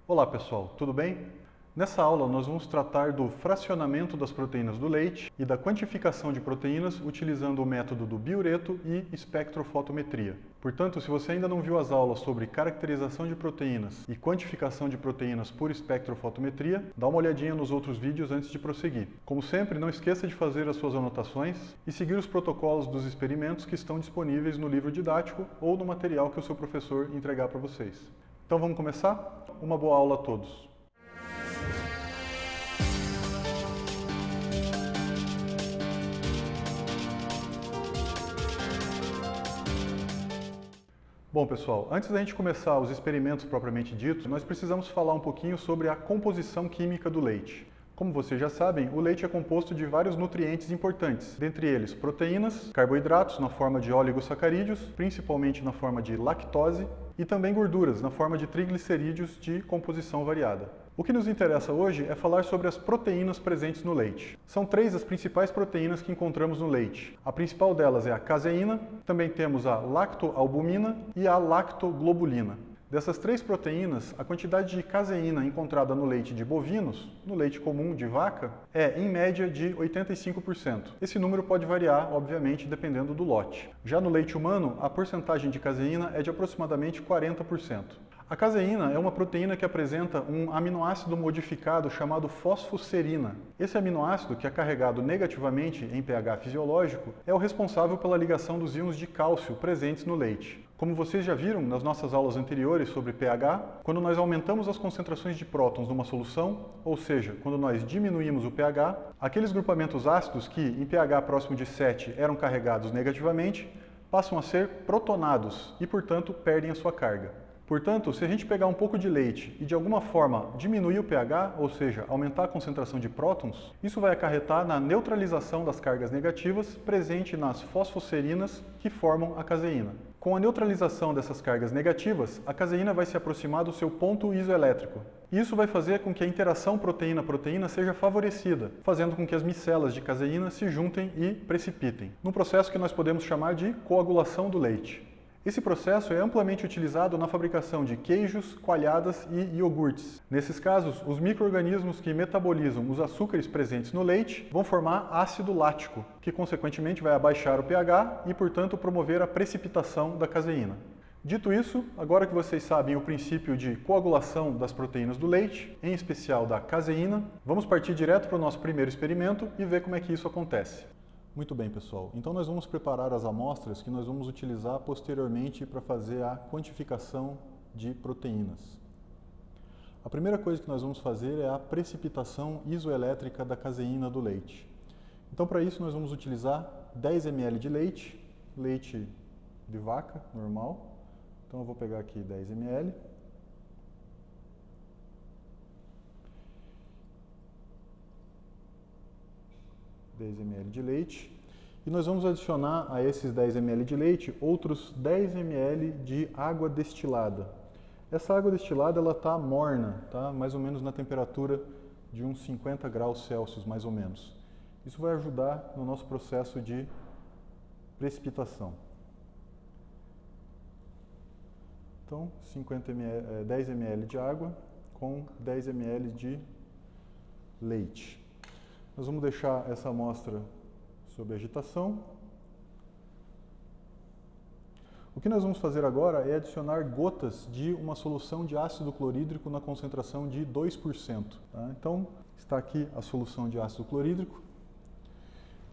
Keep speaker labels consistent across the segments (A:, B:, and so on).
A: Olá pessoal, tudo bem? Nessa aula nós vamos tratar do fracionamento das proteínas do leite e da quantificação de proteínas utilizando o método do biureto e espectrofotometria. Portanto, se você ainda não viu as aulas sobre caracterização de proteínas e quantificação de proteínas por espectrofotometria, dá uma olhadinha nos outros vídeos antes de prosseguir. Como sempre, não esqueça de fazer as suas anotações e seguir os protocolos dos experimentos que estão disponíveis no livro didático ou no material que o seu professor entregar para vocês. Então vamos começar? Uma boa aula a todos! Bom pessoal, antes da gente começar os experimentos propriamente ditos, nós precisamos falar um pouquinho sobre a composição química do leite. Como vocês já sabem, o leite é composto de vários nutrientes importantes, dentre eles proteínas, carboidratos na forma de oligosacarídeos, principalmente na forma de lactose, e também gorduras na forma de triglicerídeos de composição variada. O que nos interessa hoje é falar sobre as proteínas presentes no leite. São três as principais proteínas que encontramos no leite. A principal delas é a caseína, também temos a lactoalbumina e a lactoglobulina. Dessas três proteínas, a quantidade de caseína encontrada no leite de bovinos, no leite comum de vaca, é em média de 85%. Esse número pode variar, obviamente, dependendo do lote. Já no leite humano, a porcentagem de caseína é de aproximadamente 40%. A caseína é uma proteína que apresenta um aminoácido modificado chamado fosfoserina. Esse aminoácido, que é carregado negativamente em pH fisiológico, é o responsável pela ligação dos íons de cálcio presentes no leite. Como vocês já viram nas nossas aulas anteriores sobre pH, quando nós aumentamos as concentrações de prótons numa solução, ou seja, quando nós diminuímos o pH, aqueles grupamentos ácidos que em pH próximo de 7 eram carregados negativamente, passam a ser protonados e, portanto, perdem a sua carga. Portanto, se a gente pegar um pouco de leite e de alguma forma diminuir o pH, ou seja, aumentar a concentração de prótons, isso vai acarretar na neutralização das cargas negativas presentes nas fosfoserinas que formam a caseína. Com a neutralização dessas cargas negativas, a caseína vai se aproximar do seu ponto isoelétrico. Isso vai fazer com que a interação proteína-proteína seja favorecida, fazendo com que as micelas de caseína se juntem e precipitem, num processo que nós podemos chamar de coagulação do leite. Esse processo é amplamente utilizado na fabricação de queijos, coalhadas e iogurtes. Nesses casos, os micro-organismos que metabolizam os açúcares presentes no leite vão formar ácido lático, que consequentemente vai abaixar o pH e, portanto, promover a precipitação da caseína. Dito isso, agora que vocês sabem o princípio de coagulação das proteínas do leite, em especial da caseína, vamos partir direto para o nosso primeiro experimento e ver como é que isso acontece. Muito bem, pessoal. Então nós vamos preparar as amostras que nós vamos utilizar posteriormente para fazer a quantificação de proteínas. A primeira coisa que nós vamos fazer é a precipitação isoelétrica da caseína do leite. Então para isso nós vamos utilizar 10 ml de leite, leite de vaca normal. Então eu vou pegar aqui 10 ml. De leite, e nós vamos adicionar a esses 10 ml de leite outros 10 ml de água destilada. Essa água destilada ela está morna, tá? Mais ou menos na temperatura de uns 50 graus Celsius, mais ou menos. Isso vai ajudar no nosso processo de precipitação. Então, 10 ml de água com 10 ml de leite. Nós vamos deixar essa amostra sob agitação. O que nós vamos fazer agora é adicionar gotas de uma solução de ácido clorídrico na concentração de 2%. Tá? Então, está aqui a solução de ácido clorídrico.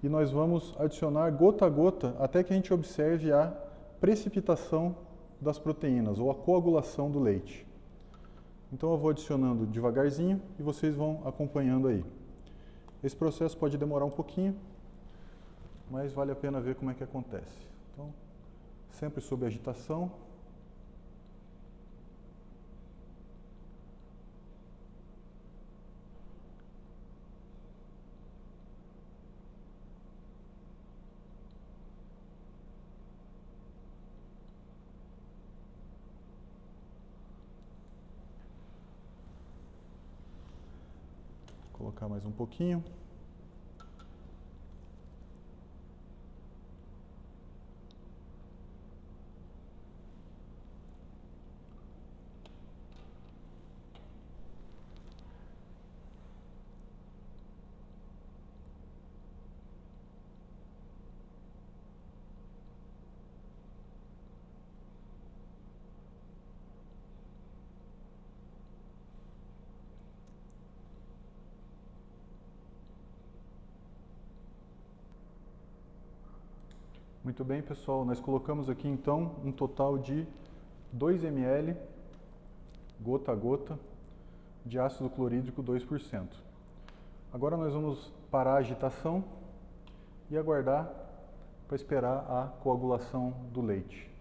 A: E nós vamos adicionar gota a gota até que a gente observe a precipitação das proteínas, ou a coagulação do leite. Então eu vou adicionando devagarzinho e vocês vão acompanhando aí. Esse processo pode demorar um pouquinho, mas vale a pena ver como é que acontece. Então, sempre sob agitação. Vou colocar mais um pouquinho. Muito bem, pessoal, nós colocamos aqui então um total de 2 ml, gota a gota, de ácido clorídrico 2%. Agora nós vamos parar a agitação e aguardar para esperar a coagulação do leite.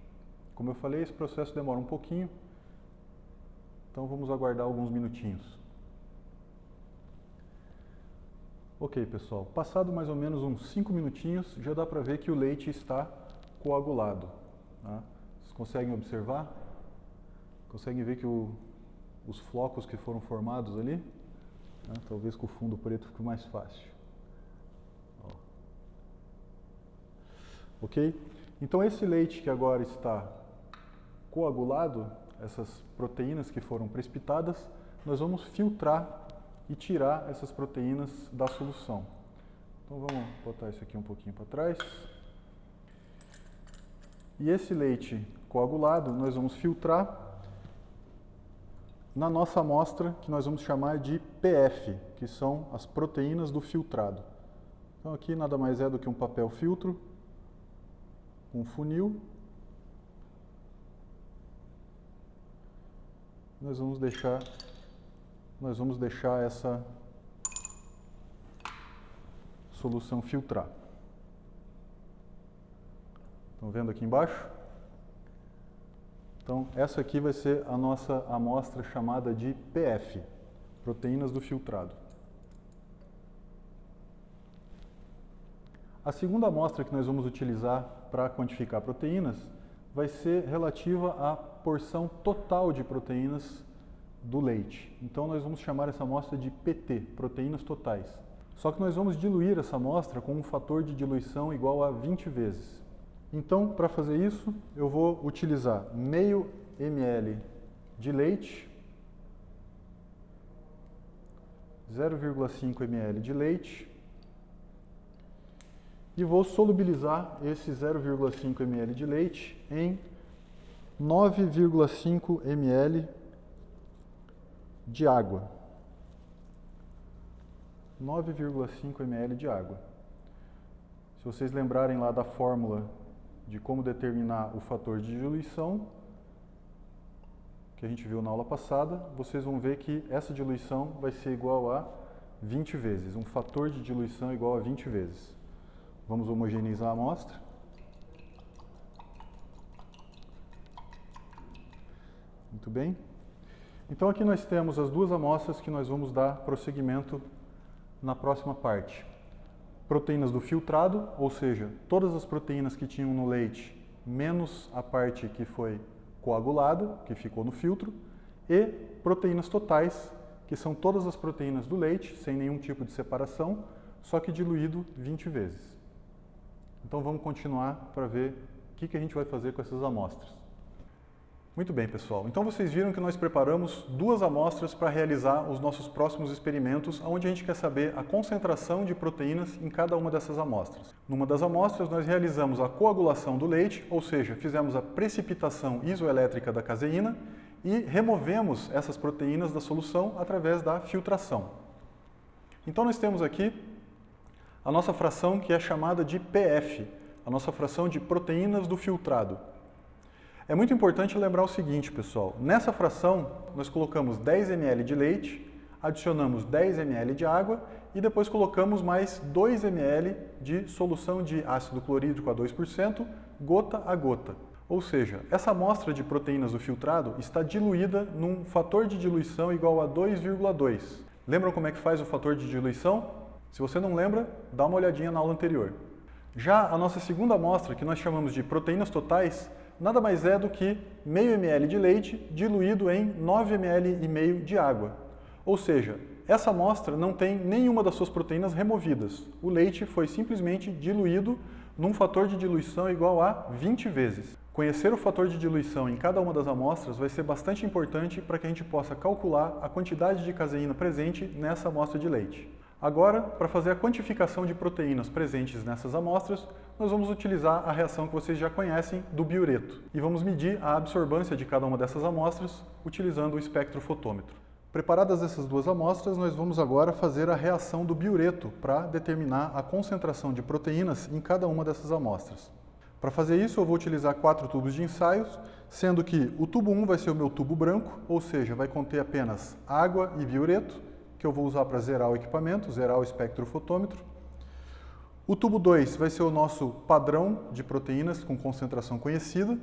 A: Como eu falei, esse processo demora um pouquinho, então vamos aguardar alguns minutinhos. Ok, pessoal, passado mais ou menos uns 5 minutinhos, já dá para ver que o leite está coagulado. Tá? Vocês conseguem observar? Conseguem ver que os flocos que foram formados ali, né? Talvez com o fundo preto fique mais fácil. Ó. Ok? Então esse leite que agora está coagulado, essas proteínas que foram precipitadas, nós vamos filtrar e tirar essas proteínas da solução. Então vamos botar isso aqui um pouquinho para trás. E esse leite coagulado nós vamos filtrar na nossa amostra, que nós vamos chamar de PF, que são as proteínas do filtrado. Então aqui nada mais é do que um papel filtro, um funil. Nós vamos deixar essa solução filtrar. Estão vendo aqui embaixo? Então, essa aqui vai ser a nossa amostra chamada de PF, proteínas do filtrado. A segunda amostra que nós vamos utilizar para quantificar proteínas vai ser relativa à porção total de proteínas do leite. Então nós vamos chamar essa amostra de PT, proteínas totais. Só que nós vamos diluir essa amostra com um fator de diluição igual a 20 vezes. Então, para fazer isso, eu vou utilizar meio ml de leite, 0,5 ml de leite, e vou solubilizar esse 0,5 ml de leite em 9,5 ml de água. 9,5 ml de água. Se vocês lembrarem lá da fórmula de como determinar o fator de diluição, que a gente viu na aula passada, vocês vão ver que essa diluição vai ser igual a 20 vezes. Um fator de diluição igual a 20 vezes. Vamos homogeneizar a amostra. Muito bem. Então aqui nós temos as duas amostras que nós vamos dar prosseguimento na próxima parte. Proteínas do filtrado, ou seja, todas as proteínas que tinham no leite, menos a parte que foi coagulada, que ficou no filtro, e proteínas totais, que são todas as proteínas do leite, sem nenhum tipo de separação, só que diluído 20 vezes. Então vamos continuar para ver o que a gente vai fazer com essas amostras. Muito bem, pessoal. Então vocês viram que nós preparamos duas amostras para realizar os nossos próximos experimentos, onde a gente quer saber a concentração de proteínas em cada uma dessas amostras. Numa das amostras, nós realizamos a coagulação do leite, ou seja, fizemos a precipitação isoelétrica da caseína e removemos essas proteínas da solução através da filtração. Então nós temos aqui a nossa fração que é chamada de PF, a nossa fração de proteínas do filtrado. É muito importante lembrar o seguinte, pessoal, nessa fração nós colocamos 10 ml de leite, adicionamos 10 ml de água e depois colocamos mais 2 ml de solução de ácido clorídrico a 2%, gota a gota. Ou seja, essa amostra de proteínas do filtrado está diluída num fator de diluição igual a 2,2. Lembram como é que faz o fator de diluição? Se você não lembra, dá uma olhadinha na aula anterior. Já a nossa segunda amostra, que nós chamamos de proteínas totais, nada mais é do que meio ml de leite diluído em 9 ml e meio de água. Ou seja, essa amostra não tem nenhuma das suas proteínas removidas. O leite foi simplesmente diluído num fator de diluição igual a 20 vezes. Conhecer o fator de diluição em cada uma das amostras vai ser bastante importante para que a gente possa calcular a quantidade de caseína presente nessa amostra de leite. Agora, para fazer a quantificação de proteínas presentes nessas amostras, nós vamos utilizar a reação que vocês já conhecem do biureto e vamos medir a absorvância de cada uma dessas amostras utilizando o espectrofotômetro. Preparadas essas duas amostras, nós vamos agora fazer a reação do biureto para determinar a concentração de proteínas em cada uma dessas amostras. Para fazer isso, eu vou utilizar 4 tubos de ensaios, sendo que o tubo 1 vai ser o meu tubo branco, ou seja, vai conter apenas água e biureto, que eu vou usar para zerar o equipamento, zerar o espectrofotômetro. O tubo 2 vai ser o nosso padrão de proteínas com concentração conhecida.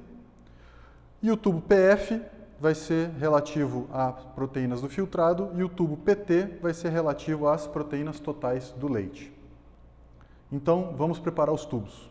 A: E o tubo PF vai ser relativo a proteínas do filtrado e o tubo PT vai ser relativo às proteínas totais do leite. Então, vamos preparar os tubos.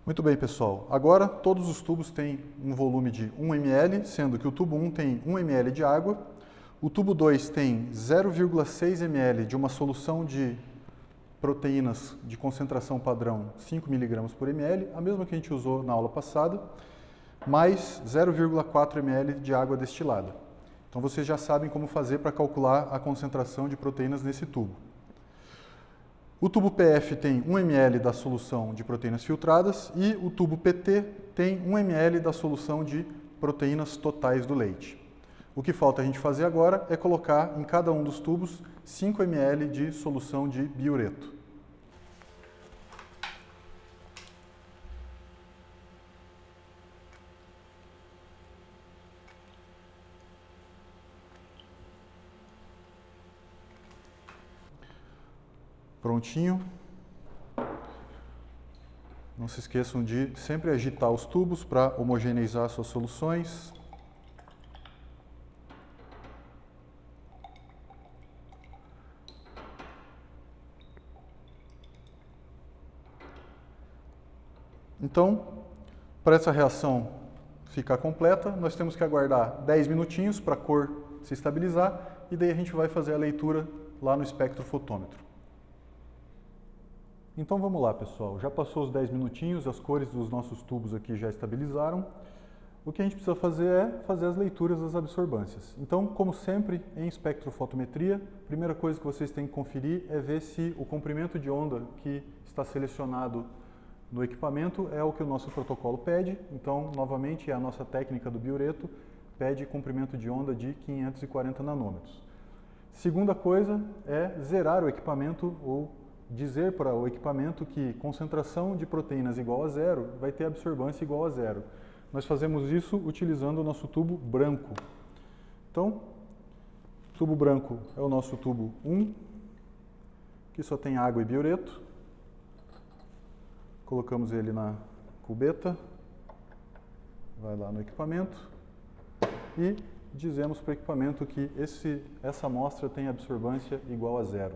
A: Muito bem, pessoal. Agora, todos os tubos têm um volume de 1 ml, sendo que o tubo 1 tem 1 ml de água, o tubo 2 tem 0,6 ml de uma solução de proteínas de concentração padrão 5 mg por ml, a mesma que a gente usou na aula passada, mais 0,4 ml de água destilada. Então, vocês já sabem como fazer para calcular a concentração de proteínas nesse tubo. O tubo PF tem 1 ml da solução de proteínas filtradas e o tubo PT tem 1 ml da solução de proteínas totais do leite. O que falta a gente fazer agora é colocar em cada um dos tubos 5 ml de solução de biureto. Prontinho. Não se esqueçam de sempre agitar os tubos para homogeneizar suas soluções. Então, para essa reação ficar completa, nós temos que aguardar 10 minutinhos para a cor se estabilizar e daí a gente vai fazer a leitura lá no espectrofotômetro. Então vamos lá, pessoal. Já passou os 10 minutinhos, as cores dos nossos tubos aqui já estabilizaram. O que a gente precisa fazer é fazer as leituras das absorbâncias. Então, como sempre, em espectrofotometria, a primeira coisa que vocês têm que conferir é ver se o comprimento de onda que está selecionado no equipamento é o que o nosso protocolo pede. Então, novamente, é a nossa técnica do biureto, pede comprimento de onda de 540 nanômetros. Segunda coisa é zerar o equipamento ou dizer para o equipamento que concentração de proteínas igual a zero vai ter absorbância igual a zero. Nós fazemos isso utilizando o nosso tubo branco. Então, tubo branco é o nosso tubo 1, que só tem água e biureto. Colocamos ele na cubeta, vai lá no equipamento e dizemos para o equipamento que essa amostra tem absorbância igual a zero.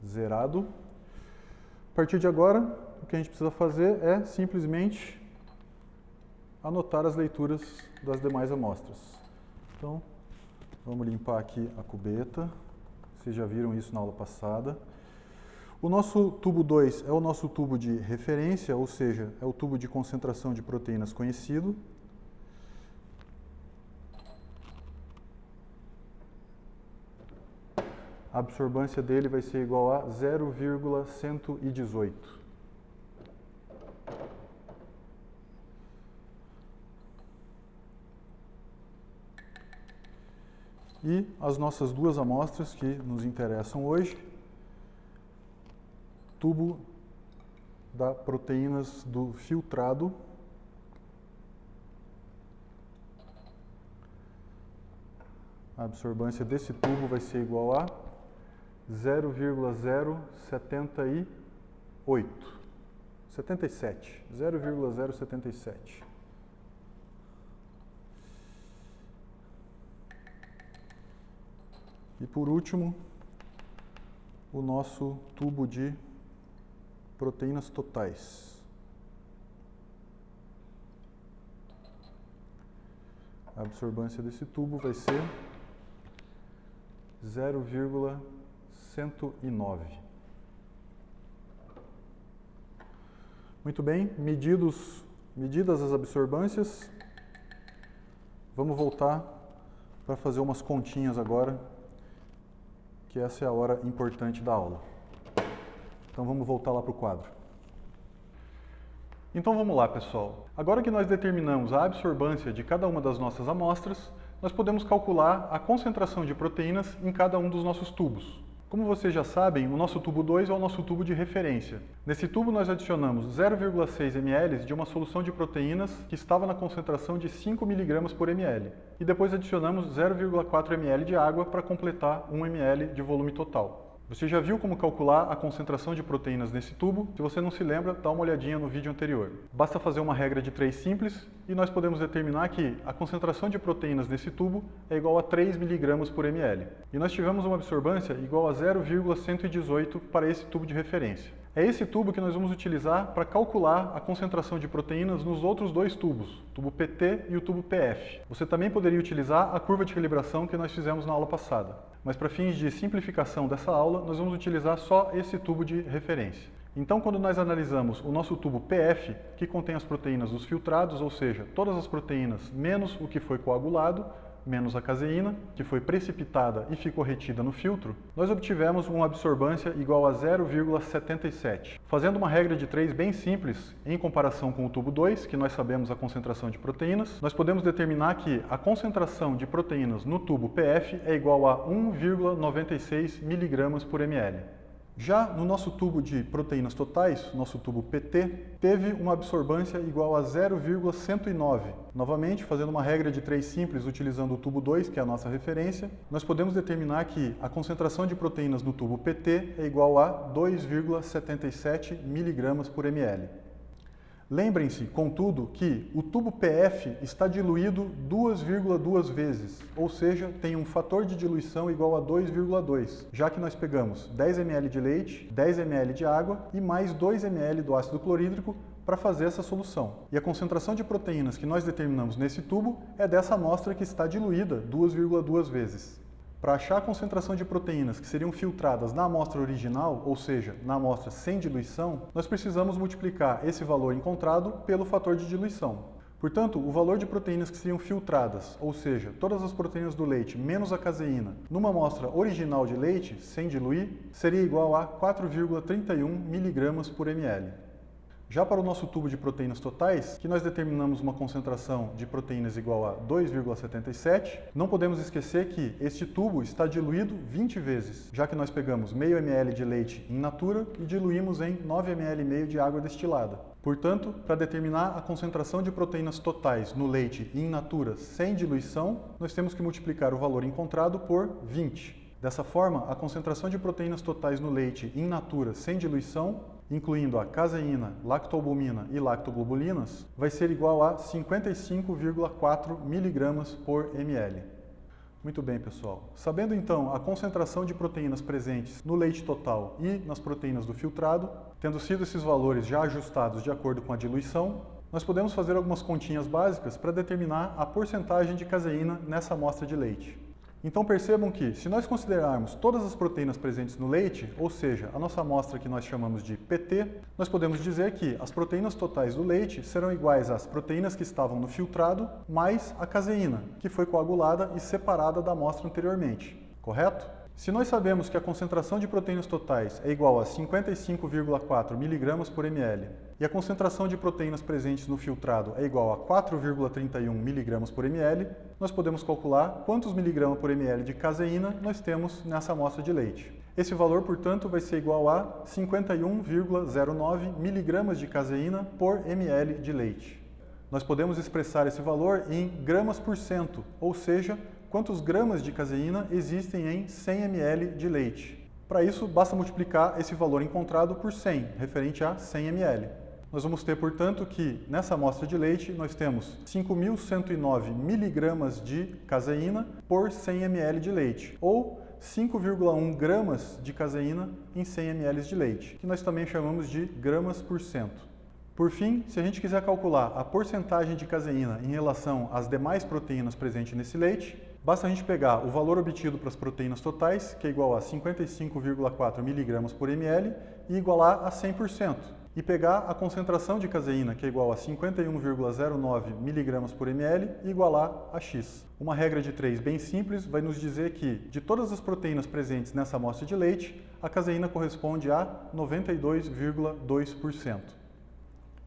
A: Zerado. A partir de agora, o que a gente precisa fazer é simplesmente anotar as leituras das demais amostras. Então, vamos limpar aqui a cubeta. Vocês já viram isso na aula passada. O nosso tubo 2 é o nosso tubo de referência, ou seja, é o tubo de concentração de proteínas conhecido. A absorbância dele vai ser igual a 0,118. E as nossas duas amostras que nos interessam hoje, tubo da proteínas do filtrado, a absorbância desse tubo vai ser igual a 0,077. 0,077. E por último, o nosso tubo de proteínas totais. A absorbância desse tubo vai ser 0,109. Muito bem, medidas as absorvâncias, vamos voltar para fazer umas continhas agora, que essa é a hora importante da aula. Então vamos voltar lá para o quadro. Então vamos lá, pessoal. Agora que nós determinamos a absorvância de cada uma das nossas amostras, nós podemos calcular a concentração de proteínas em cada um dos nossos tubos. Como vocês já sabem, o nosso tubo 2 é o nosso tubo de referência. Nesse tubo nós adicionamos 0,6 ml de uma solução de proteínas que estava na concentração de 5 mg por ml. E depois adicionamos 0,4 ml de água para completar 1 ml de volume total. Você já viu como calcular a concentração de proteínas nesse tubo? Se você não se lembra, dá uma olhadinha no vídeo anterior. Basta fazer uma regra de 3 simples e nós podemos determinar que a concentração de proteínas nesse tubo é igual a 3 mg por ml. E nós tivemos uma absorvância igual a 0,118 para esse tubo de referência. É esse tubo que nós vamos utilizar para calcular a concentração de proteínas nos outros dois tubos, o tubo PT e o tubo PF. Você também poderia utilizar a curva de calibração que nós fizemos na aula passada. Mas para fins de simplificação dessa aula, nós vamos utilizar só esse tubo de referência. Então, quando nós analisamos o nosso tubo PF, que contém as proteínas dos filtrados, ou seja, todas as proteínas menos o que foi coagulado, menos a caseína, que foi precipitada e ficou retida no filtro, nós obtivemos uma absorvância igual a 0,77. Fazendo uma regra de 3 bem simples, em comparação com o tubo 2, que nós sabemos a concentração de proteínas, nós podemos determinar que a concentração de proteínas no tubo PF é igual a 1,96 mg por ml. Já no nosso tubo de proteínas totais, nosso tubo PT, teve uma absorvância igual a 0,109. Novamente, fazendo uma regra de 3 simples utilizando o tubo 2, que é a nossa referência, nós podemos determinar que a concentração de proteínas no tubo PT é igual a 2,77 mg por ml. Lembrem-se, contudo, que o tubo PF está diluído 2,2 vezes, ou seja, tem um fator de diluição igual a 2,2, já que nós pegamos 10 ml de leite, 10 ml de água e mais 2 ml do ácido clorídrico para fazer essa solução. E a concentração de proteínas que nós determinamos nesse tubo é dessa amostra que está diluída 2,2 vezes. Para achar a concentração de proteínas que seriam filtradas na amostra original, ou seja, na amostra sem diluição, nós precisamos multiplicar esse valor encontrado pelo fator de diluição. Portanto, o valor de proteínas que seriam filtradas, ou seja, todas as proteínas do leite menos a caseína, numa amostra original de leite, sem diluir, seria igual a 4,31 mg por ml. Já para o nosso tubo de proteínas totais, que nós determinamos uma concentração de proteínas igual a 2,77, não podemos esquecer que este tubo está diluído 20 vezes, já que nós pegamos meio ml de leite in natura e diluímos em 9 ml e meio de água destilada. Portanto, para determinar a concentração de proteínas totais no leite in natura sem diluição, nós temos que multiplicar o valor encontrado por 20. Dessa forma, a concentração de proteínas totais no leite in natura sem diluição, incluindo a caseína, lactoalbumina e lactoglobulinas, vai ser igual a 55,4 mg por ml. Muito bem, pessoal. Sabendo então a concentração de proteínas presentes no leite total e nas proteínas do filtrado, tendo sido esses valores já ajustados de acordo com a diluição, nós podemos fazer algumas continhas básicas para determinar a porcentagem de caseína nessa amostra de leite. Então percebam que, se nós considerarmos todas as proteínas presentes no leite, ou seja, a nossa amostra que nós chamamos de PT, nós podemos dizer que as proteínas totais do leite serão iguais às proteínas que estavam no filtrado, mais a caseína, que foi coagulada e separada da amostra anteriormente, correto? Se nós sabemos que a concentração de proteínas totais é igual a 55,4 mg por ml e a concentração de proteínas presentes no filtrado é igual a 4,31 mg por ml, nós podemos calcular quantos miligramas por ml de caseína nós temos nessa amostra de leite. Esse valor, portanto, vai ser igual a 51,09 mg de caseína por ml de leite. Nós podemos expressar esse valor em gramas por cento, ou seja, quantos gramas de caseína existem em 100 ml de leite. Para isso, basta multiplicar esse valor encontrado por 100, referente a 100 ml. Nós vamos ter, portanto, que nessa amostra de leite nós temos 5.109 miligramas de caseína por 100 ml de leite, ou 5,1 gramas de caseína em 100 ml de leite, que nós também chamamos de gramas por cento. Por fim, se a gente quiser calcular a porcentagem de caseína em relação às demais proteínas presentes nesse leite, basta a gente pegar o valor obtido para as proteínas totais, que é igual a 55,4 mg por ml, e igualar a 100%. e pegar a concentração de caseína, que é igual a 51,09 mg por ml, e igualar a X. Uma regra de 3 bem simples vai nos dizer que, de todas as proteínas presentes nessa amostra de leite, a caseína corresponde a 92,2%.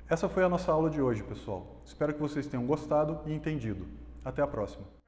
A: Essa foi a nossa aula de hoje, pessoal. Espero que vocês tenham gostado e entendido. Até a próxima!